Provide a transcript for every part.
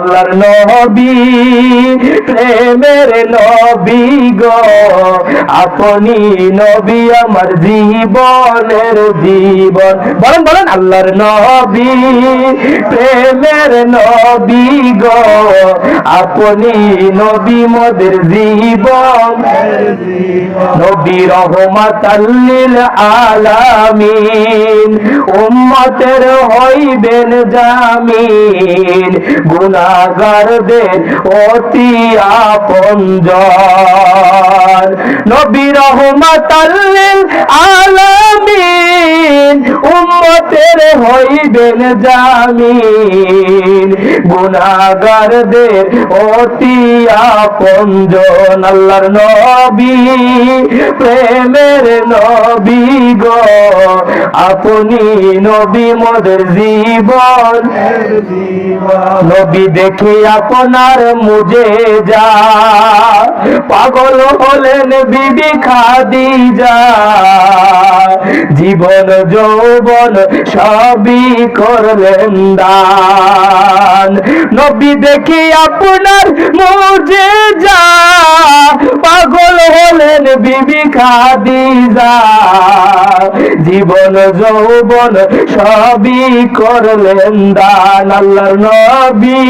আল্লাহর নবী প্রেমের নবী গো আপনি নবী আমার জীবনের জীবন বলেন বলেন আল্লাহর নবী প্রেমের নবী গো আপনি নবী মোদের জীবন নবী রহমাতাল লিল আলামিন উম্মতের হইবেন জামিন গুনাহগারদের অতি আপনজন নবী রহমাতাল লিল আলামিন উম্মতের হইবেন জামিন গুনাহগারদের অতি আপনজন আল্লাহর নবী প্রেমের নবী গো আপনি নবী মোদের জীবন নবী দেখে আপনার মুজেজা পাগল হলেন বিবি খাদিজা জীবন যৌবন সবই করলেন দান নবী দেখে আপনার মুজেজা পাগল হলেন বিবি খাদিজা জীবন যৌবন সবই করলেন দান আল্লাহর নবী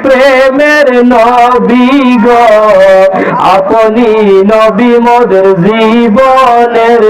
প্রেমের নবী গো আপনি নবী মোদের জীবনের